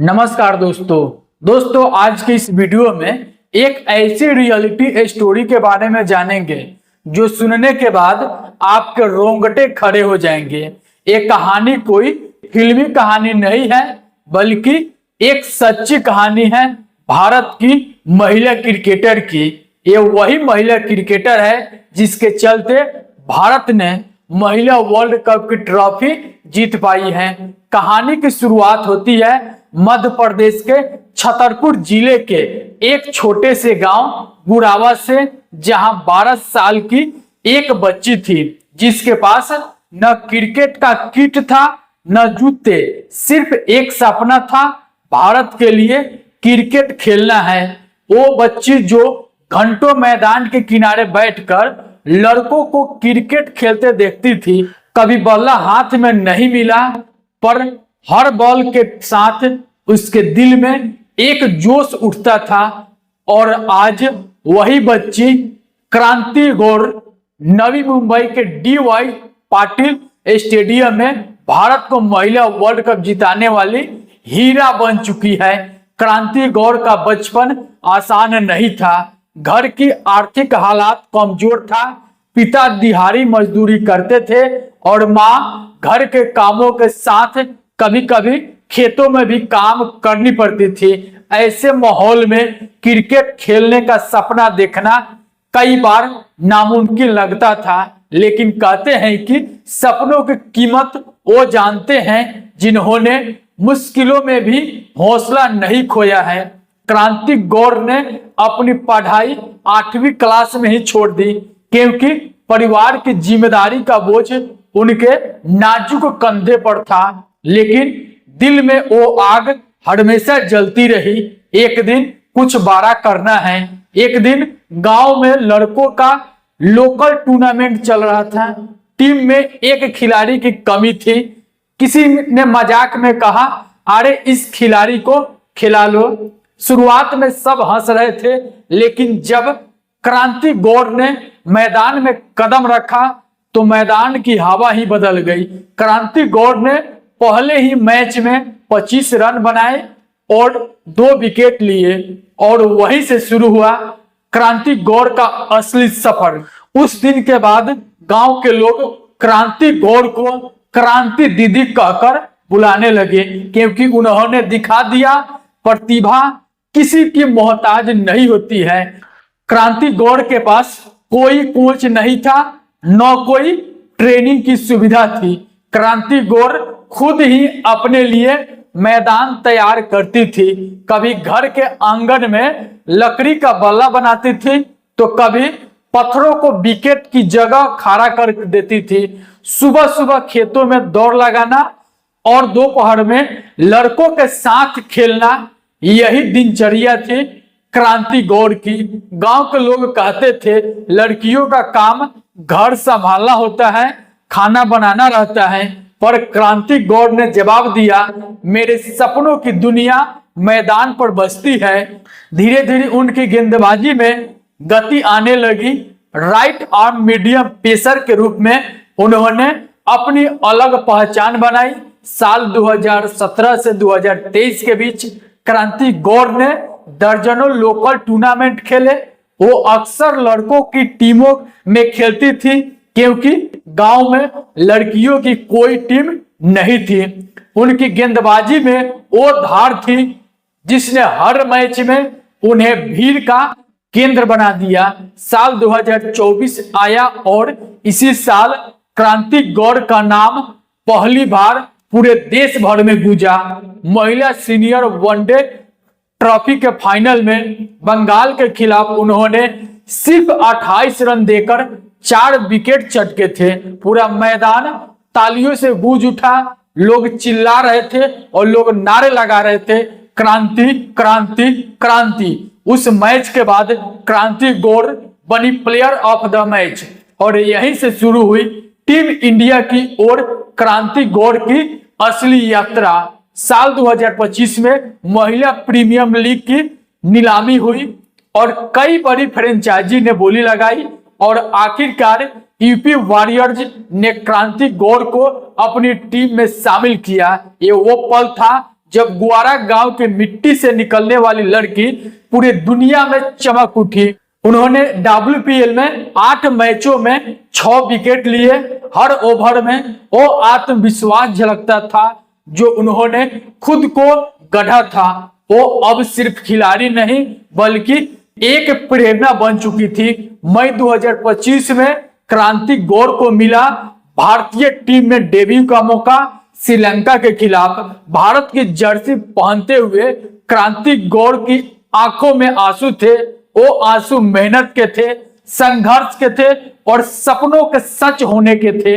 नमस्कार दोस्तों आज की इस वीडियो में एक ऐसी रियलिटी स्टोरी के बारे में जानेंगे जो सुनने के बाद आपके रोंगटे खड़े हो जाएंगे। ये कहानी कोई फिल्मी कहानी नहीं है बल्कि एक सच्ची कहानी है भारत की महिला क्रिकेटर की। ये वही महिला क्रिकेटर है जिसके चलते भारत ने महिला वर्ल्ड कप की ट्रॉफी जीत पाई है। कहानी की शुरुआत होती है मध्य प्रदेश के छतरपुर जिले के एक छोटे से गांव गुरावा से, जहां 12 साल की एक बच्ची थी जिसके पास न क्रिकेट का किट था न जूते, सिर्फ एक सपना था भारत के लिए क्रिकेट खेलना है। वो बच्ची जो घंटों मैदान के किनारे बैठकर लड़कों को क्रिकेट खेलते देखती थी, कभी बल्ला हाथ में नहीं मिला पर हर बॉल के साथ उसके दिल में एक जोश उठता था। और आज वही बच्ची क्रांति गौर नवी मुंबई के DY पाटिल स्टेडियम में भारत को महिला वर्ल्ड कप जिताने वाली हीरा बन चुकी है। क्रांति गौर का बचपन आसान नहीं था। घर की आर्थिक हालात कमजोर था, पिता दिहाड़ी मजदूरी करते थे और माँ घर के कामों के साथ कभी कभी खेतों में भी काम करनी पड़ती थी। ऐसे माहौल में क्रिकेट खेलने का सपना देखना कई बार नामुमकिन लगता था, लेकिन कहते हैं कि सपनों की कीमत वो जानते हैं जिन्होंने मुश्किलों में भी हौसला नहीं खोया है। क्रांति गौर ने अपनी पढ़ाई 8वीं क्लास में ही छोड़ दी क्योंकि परिवार की जिम्मेदारी का बोझ उनके नाजुक कंधे पर था, लेकिन दिल में वो आग हमेशा जलती रही। एक दिन कुछ बड़ा करना है। एक दिन गांव में लड़कों का लोकल टूर्नामेंट चल रहा था। टीम में एक खिलाड़ी की कमी थी। किसी ने मजाक में कहा, अरे इस खिलाड़ी को खिला लो। शुरुआत में सब हंस रहे थे, लेकिन जब क्रांति गौर ने मैदान में कदम रखा तो मैदान की हवा ही बदल गई। क्रांति गौर ने पहले ही मैच में 25 रन बनाए और 2 विकेट लिए और वहीं से शुरू हुआ क्रांति गौर का असली सफर। उस दिन के बाद गांव के लोग क्रांति गौर को क्रांति दीदी कहकर बुलाने लगे क्योंकि उन्होंने दिखा दिया प्रतिभा किसी की मोहताज नहीं होती है। क्रांति गौर के पास कोई कोच नहीं था, न कोई ट्रेनिंग की सुविधा थी। क्रांति गौर खुद ही अपने लिए मैदान तैयार करती थी। कभी घर के आंगन में लकड़ी का बल्ला बनाती थी तो कभी पत्थरों को विकेट की जगह खड़ा कर देती थी। सुबह सुबह खेतों में दौड़ लगाना और दोपहर में लड़कों के साथ खेलना, यही दिनचर्या थी क्रांति गौर की। गांव के लोग कहते थे लड़कियों का काम घर संभालना होता है, खाना बनाना रहता है, पर क्रांति गौर ने जवाब दिया, मेरे सपनों की दुनिया मैदान पर बसती है। धीरे धीरे उनकी गेंदबाजी में गति आने लगी। राइट आर्म मीडियम पेसर के रूप में उन्होंने अपनी अलग पहचान बनाई। साल 2017 से 2023 के बीच क्रांति गौर ने दर्जनों लोकल टूर्नामेंट खेले। वो अक्सर लड़कों की टीमों में खेलती थी क्योंकि गांव में लड़कियों की कोई टीम नहीं थी। उनकी गेंदबाजी में वो धार थी जिसने हर मैच में उन्हें भीड़ का केंद्र बना दिया। साल 2024 आया और इसी साल क्रांति गौर का नाम पहली बार पूरे देश भर में गूंजा। महिला सीनियर वनडे ट्रॉफी के फाइनल में बंगाल के खिलाफ उन्होंने सिर्फ 28 रन देकर 4 विकेट चटके थे। पूरा मैदान तालियों से गूंज उठा। लोग चिल्ला रहे थे और लोग नारे लगा रहे थे, क्रांति क्रांति क्रांति। उस मैच के बाद क्रांति गौर बनी प्लेयर ऑफ द मैच और यहीं से शुरू हुई टीम इंडिया की ओर क्रांति गौर की असली यात्रा। साल 2025 में महिला प्रीमियर लीग की नीलामी हुई और कई बड़ी फ्रेंचाइजी ने बोली लगाई और आखिरकार यूपी वॉरियर्स ने क्रांति गौर को अपनी टीम में शामिल किया। ये वो पल था जब गुआरा गांव के मिट्टी से निकलने वाली लड़की पूरी दुनिया में चमक उठी। उन्होंने WPL में 8 मैचों में 6 विकेट लिए। हर ओवर में वो आत्मविश्वास झलकता था जो उन्होंने खुद को गढ़ा था। वो अब सिर्फ खिलाड़ी नहीं बल्कि एक प्रेरणा बन चुकी थी। मई 2025 में क्रांति गौर को मिला भारतीय टीम में डेब्यू का मौका। श्रीलंका के खिलाफ भारत की जर्सी पहनते हुए क्रांति गौर की आंखों में आंसू थे। वो आंसू मेहनत के थे, संघर्ष के थे और सपनों के सच होने के थे।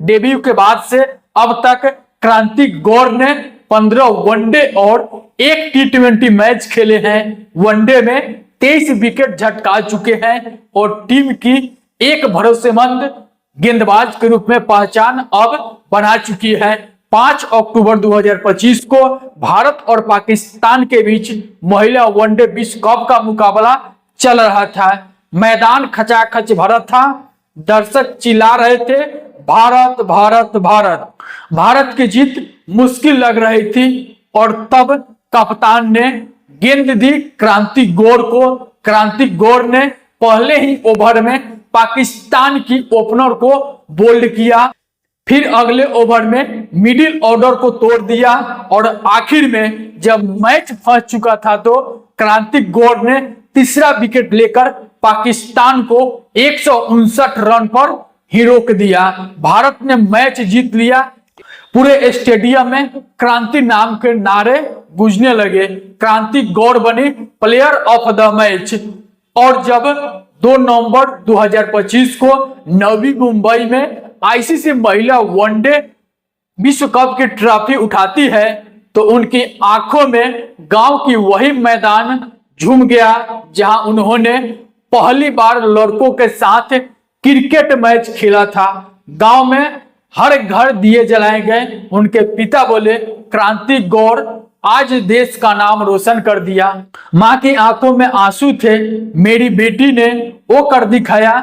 डेब्यू के बाद से अब तक क्रांति गौर ने 15 वनडे और 1 T20 मैच खेले हैं। वनडे में 23 विकेट झटका चुके हैं और टीम की एक भरोसेमंद गेंदबाज के रूप में पहचान अब बना चुकी है। 5 अक्टूबर 2025 को भारत और पाकिस्तान के बीच महिला वनडे विश्व कप का मुकाबला चल रहा था। मैदान खचाखच भरा था, दर्शक चिल्ला रहे थे, भारत भारत भारत। भारत की जीत मुश्किल लग रही थी और तब कप्तान ने गेंद दी क्रांति गौर को। क्रांति गौर ने पहले ही ओवर में पाकिस्तान की ओपनर को बोल्ड किया, फिर अगले ओवर में मिडिल ऑर्डर को तोड़ दिया और आखिर में जब मैच फंस चुका था तो क्रांति गौर ने तीसरा विकेट लेकर पाकिस्तान को 159 रन पर ही रोक दिया। भारत ने मैच जीत लिया। पूरे स्टेडियम में क्रांति नाम के नारे गूंजने लगे। क्रांति गौर बनी प्लेयर ऑफ द मैच। और जब 2 नवंबर 2025 को नवी मुंबई में ICC महिला वनडे विश्व कप की ट्रॉफी उठाती है तो उनकी आंखों में गांव की वही मैदान झूम गया जहां उन्होंने पहली बार लड़कों के साथ क्रिकेट मैच खेला था। गांव में हर घर दिए जलाए गए। उनके पिता बोले, क्रांति गौर आज देश का नाम रोशन कर दिया। मां की आंखों में आंसू थे। मेरी बेटी ने वो कर दिखाया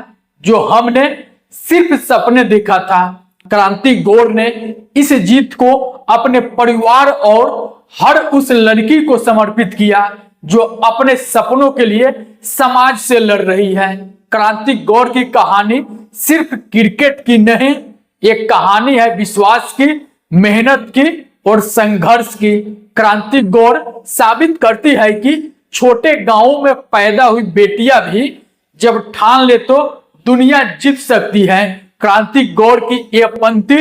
जो हमने सिर्फ सपने देखा था। क्रांति गौर ने इस जीत को अपने परिवार और हर उस लड़की को समर्पित किया जो अपने सपनों के लिए समाज से लड़ रही है। क्रांति गौर की कहानी सिर्फ क्रिकेट की नहीं, एक कहानी है विश्वास की, मेहनत की और संघर्ष की। क्रांति गौर साबित करती है कि छोटे गांवों में पैदा हुई बेटियां भी जब ठान ले तो दुनिया जीत सकती है। क्रांति गौर की ये पंक्ति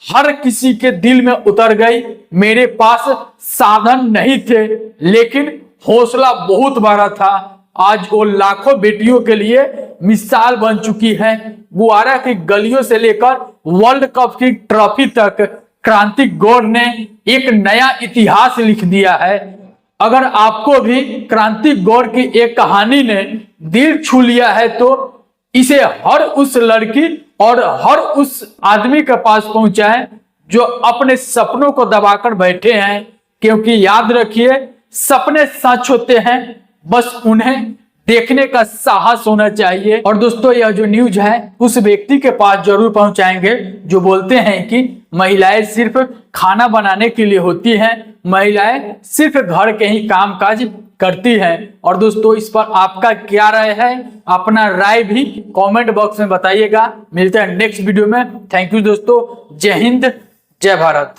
हर किसी के दिल में उतर गई। मेरे पास साधन नहीं थे लेकिन हौसला बहुत बड़ा था। आज वो लाखों बेटियों के लिए मिसाल बन चुकी है। गुआरा की गलियों से लेकर वर्ल्ड कप की ट्रॉफी तक क्रांति गौर ने एक नया इतिहास लिख दिया है। अगर आपको भी क्रांति गौर की एक कहानी ने दिल छू लिया है तो इसे हर उस लड़की और हर उस आदमी के पास पहुंचाएं जो अपने सपनों को दबाकर बैठे हैं, क्योंकि याद रखिए सपने सच होते हैं, बस उन्हें देखने का साहस होना चाहिए। और दोस्तों यह जो न्यूज है उस व्यक्ति के पास जरूर पहुंचाएंगे जो बोलते हैं कि महिलाएं सिर्फ खाना बनाने के लिए होती हैं, महिलाएं सिर्फ घर के ही काम काज करती हैं। और दोस्तों इस पर आपका क्या राय है, अपना राय भी कमेंट बॉक्स में बताइएगा। मिलते हैं नेक्स्ट वीडियो में। थैंक यू दोस्तों। जय हिंद, जय भारत।